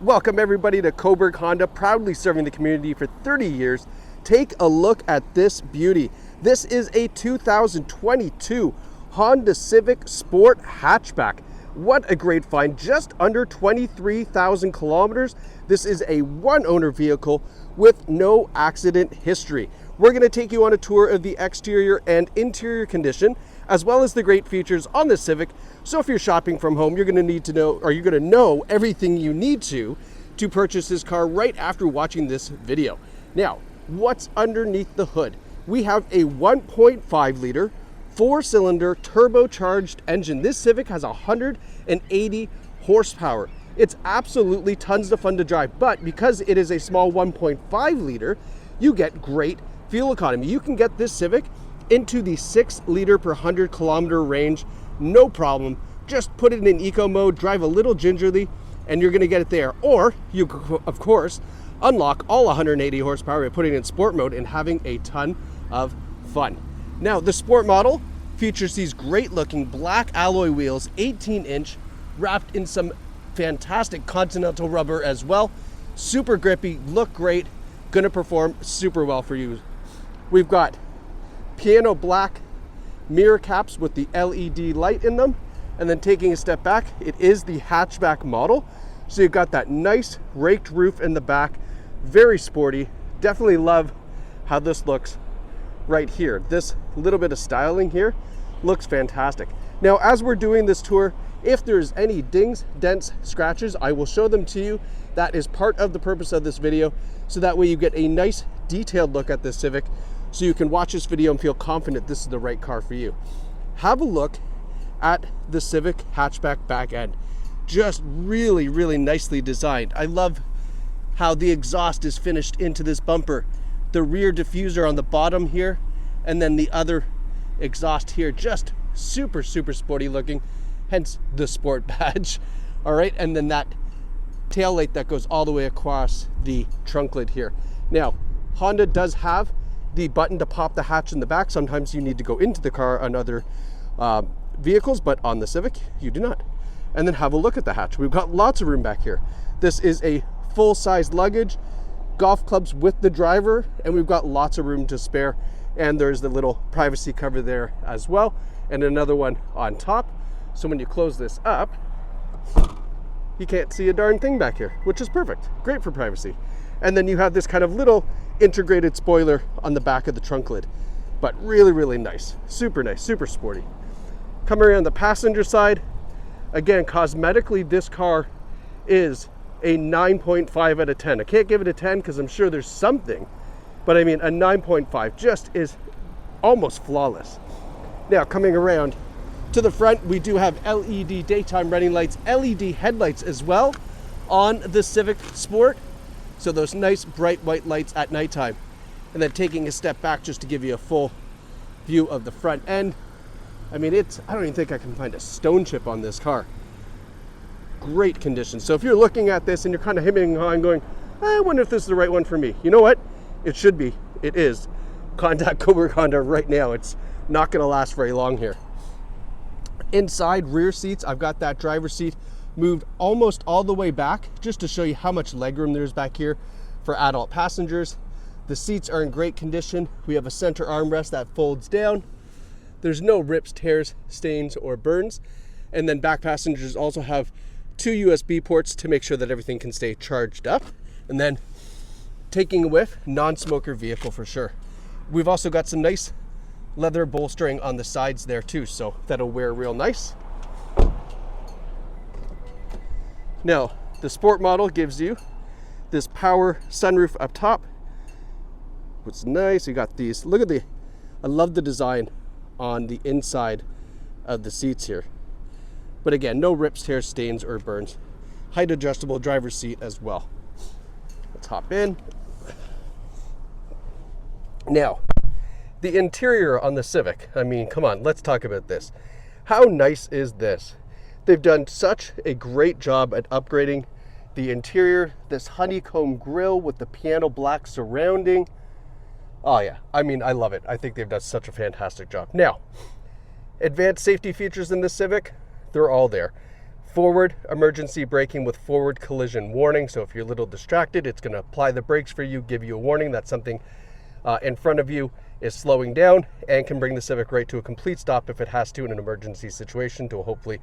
Welcome everybody to Cobourg Honda, proudly serving the community for 30 years. Take a look at this beauty. This is a 2022 Honda Civic Sport Hatchback. What a great find, just under 23,000 kilometers. This is a one-owner vehicle with no accident history. We're going to take you on a tour of the exterior and interior condition, as well as the great features on the Civic. So if you're shopping from home, you're going to need to know, or you're going to know everything you need to purchase this car right after watching this video. Now, what's underneath the hood? We have a 1.5 liter, 4-cylinder turbocharged engine. This Civic has 180 horsepower. It's absolutely tons of fun to drive, but because it is a small 1.5 liter, you get great fuel economy. You can get this Civic into the 6 liter per 100 kilometer range, no problem. Just put it in eco mode, drive a little gingerly, and you're gonna get it there. Or you, of course, unlock all 180 horsepower by putting it in sport mode and having a ton of fun. Now, the sport model features these great looking black alloy wheels, 18-inch, wrapped in some fantastic Continental rubber as well. Super grippy, look great, gonna perform super well for you. We've got piano black mirror caps with the LED light in them. And then taking a step back, it is the hatchback model. So you've got that nice raked roof in the back, very sporty. Definitely love how this looks right here. This little bit of styling here looks fantastic. Now, as we're doing this tour, if there's any dings, dents, scratches, I will show them to you. That is part of the purpose of this video, so that way you get a nice detailed look at this Civic, so you can watch this video and feel confident this is the right car for you. Have a look at the Civic hatchback back end. Just really, really nicely designed. I love how the exhaust is finished into this bumper. The rear diffuser on the bottom here, and then the other exhaust here, just super, super sporty looking, hence the sport badge. All right, and then that tail light that goes all the way across the trunk lid here. Now, Honda does have the button to pop the hatch in the back. Sometimes you need to go into the car on other vehicles, but on the Civic, you do not. And then have a look at the hatch. We've got lots of room back here. This is a full-size luggage, golf clubs with the driver, and we've got lots of room to spare. And there's the little privacy cover there as well, and another one on top. So when you close this up, you can't see a darn thing back here, which is perfect. Great for privacy. And then you have this kind of little integrated spoiler on the back of the trunk lid, but really, really nice, super sporty. Coming around the passenger side, again, cosmetically, this car is a 9.5 out of 10. I can't give it a 10 because I'm sure there's something, but I mean, a 9.5 just is almost flawless. Now, coming around to the front, we do have LED daytime running lights, LED headlights as well on the Civic Sport. So those nice bright white lights at nighttime. And then taking a step back just to give you a full view of the front end. I mean, I don't even think I can find a stone chip on this car. Great condition. So if you're looking at this and you're kind of hemming and hawing going, I wonder if this is the right one for me. You know what? It should be. It is. Contact Cobourg Honda right now. It's not going to last very long here. Inside rear seats, I've got that driver's seat moved almost all the way back just to show you how much legroom there's back here for adult passengers. The seats are in great condition. We have a center armrest that folds down. There's no rips, tears, stains, or burns. And then back passengers also have 2 USB ports to make sure that everything can stay charged up. And then taking a whiff, non-smoker vehicle for sure. We've also got some nice leather bolstering on the sides there too, so that'll wear real nice. Now, the sport model gives you this power sunroof up top. What's nice, you got these, look at I love the design on the inside of the seats here. But again, no rips, tears, stains, or burns. Height adjustable driver's seat as well. Let's hop in. Now, the interior on the Civic, I mean, come on, let's talk about this. How nice is this? They've done such a great job at upgrading the interior. This honeycomb grille with the piano black surrounding. Oh yeah, I mean, I love it. I think they've done such a fantastic job. Now, advanced safety features in the Civic, they're all there. forward emergency braking with forward collision warning. So if you're a little distracted, it's going to apply the brakes for you, give you a warning that something in front of you is slowing down, and can bring the Civic right to a complete stop if it has to in an emergency situation to hopefully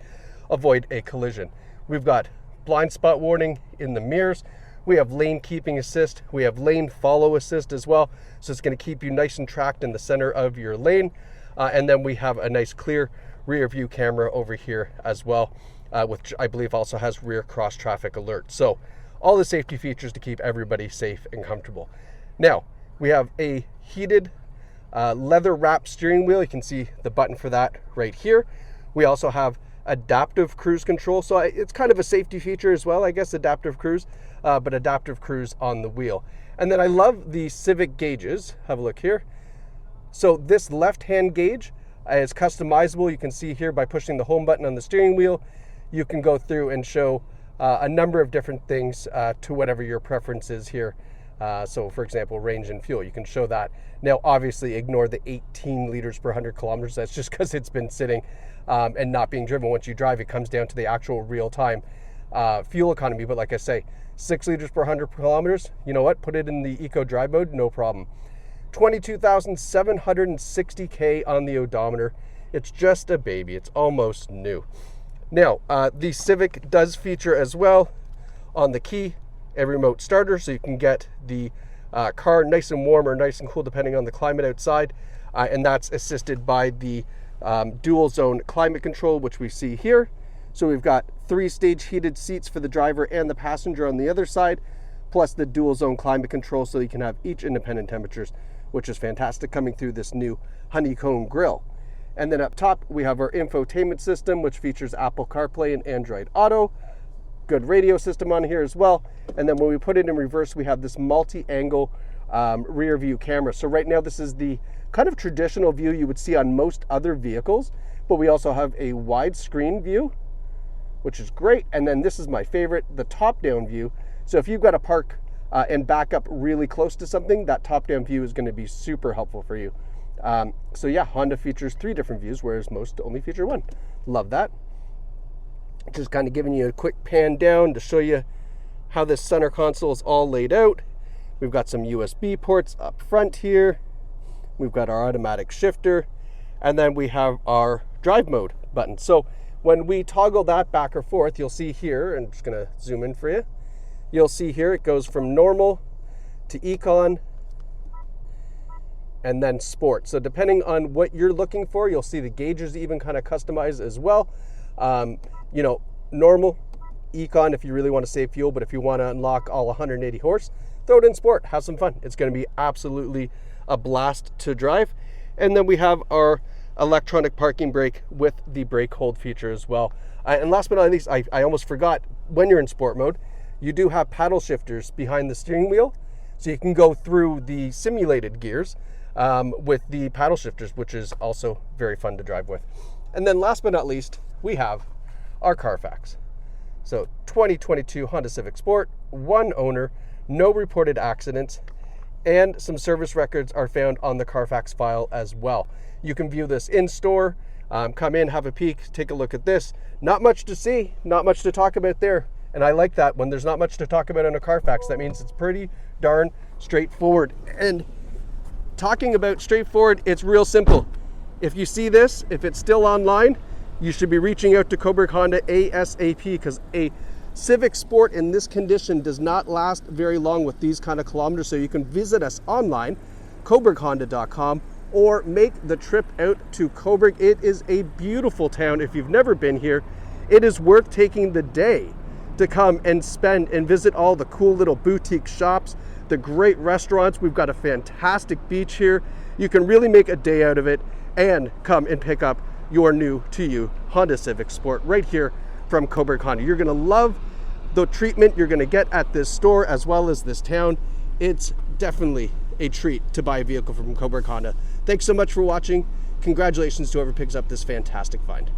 avoid a collision. We've got blind spot warning in the mirrors. We have lane keeping assist. We have lane follow assist as well. So it's going to keep you nice and tracked in the center of your lane. And then we have a nice clear rear view camera over here as well, which I believe also has rear cross traffic alert. So all the safety features to keep everybody safe and comfortable. Now, we have a heated leather wrapped steering wheel. You can see the button for that right here. We also have adaptive cruise control. So it's kind of a safety feature as well, I guess, adaptive cruise, but adaptive cruise on the wheel. And then I love the Civic gauges. Have a look here. So this left-hand gauge is customizable. You can see here by pushing the home button on the steering wheel, you can go through and show a number of different things to whatever your preference is here. So for example, range and fuel, you can show that. Now, obviously ignore the 18 liters per 100 kilometers. That's just because it's been sitting and not being driven. Once you drive, it comes down to the actual real-time fuel economy. But like I say, 6 liters per 100 kilometers, you know what? Put it in the eco drive mode, no problem. 22,760K on the odometer. It's just a baby. It's almost new. Now, the Civic does feature as well on the key a remote starter, so you can get the car nice and warm or nice and cool depending on the climate outside, and that's assisted by the dual zone climate control, which we see here. So we've got 3-stage heated seats for the driver and the passenger on the other side, plus the dual zone climate control, so you can have each independent temperatures, which is fantastic, coming through this new honeycomb grille. And then up top we have our infotainment system, which features Apple CarPlay and Android Auto. Good radio system on here as well. And then when we put it in reverse, we have this multi-angle rear view camera. So right now this is the kind of traditional view you would see on most other vehicles, but we also have a widescreen view, which is great. And then this is my favorite, the top-down view. So if you've got to park and back up really close to something, that top-down view is going to be super helpful for you. So yeah, Honda features 3 different views, whereas most only feature 1. Love that. Just kind of giving you a quick pan down to show you how this center console is all laid out. We've got some USB ports up front here. We've got our automatic shifter, and then we have our drive mode button. So when we toggle that back or forth, you'll see here, and I'm just gonna zoom in for you. You'll see here it goes from normal to econ and then sport. So depending on what you're looking for, you'll see the gauges even kind of customized as well. You know, normal, econ if you really want to save fuel, but if you want to unlock all 180 horse, throw it in sport, have some fun. It's going to be absolutely a blast to drive. And then we have our electronic parking brake with the brake hold feature as well. And last but not least, I almost forgot, when you're in sport mode, you do have paddle shifters behind the steering wheel, so you can go through the simulated gears with the paddle shifters, which is also very fun to drive with. And then last but not least, we have our Carfax. So 2022 Honda Civic Sport, 1 owner, no reported accidents, and some service records are found on the Carfax file as well. You can view this in store, come in, have a peek, take a look at this. Not much to see, not much to talk about there. And I like that when there's not much to talk about on a Carfax. That means it's pretty darn straightforward. And talking about straightforward, it's real simple. If you see this, if it's still online, you should be reaching out to Cobourg Honda ASAP, because a Civic Sport in this condition does not last very long with these kind of kilometers. So you can visit us online, cobourghonda.com, or make the trip out to Cobourg. It is a beautiful town. If you've never been here, it is worth taking the day to come and spend and visit all the cool little boutique shops, the great restaurants. We've got a fantastic beach here. You can really make a day out of it and come and pick up your new to you Honda Civic Sport right here from Cobourg Honda. You're going to love the treatment you're going to get at this store as well as this town. It's definitely a treat to buy a vehicle from Cobourg Honda. Thanks so much for watching. Congratulations to whoever picks up this fantastic find.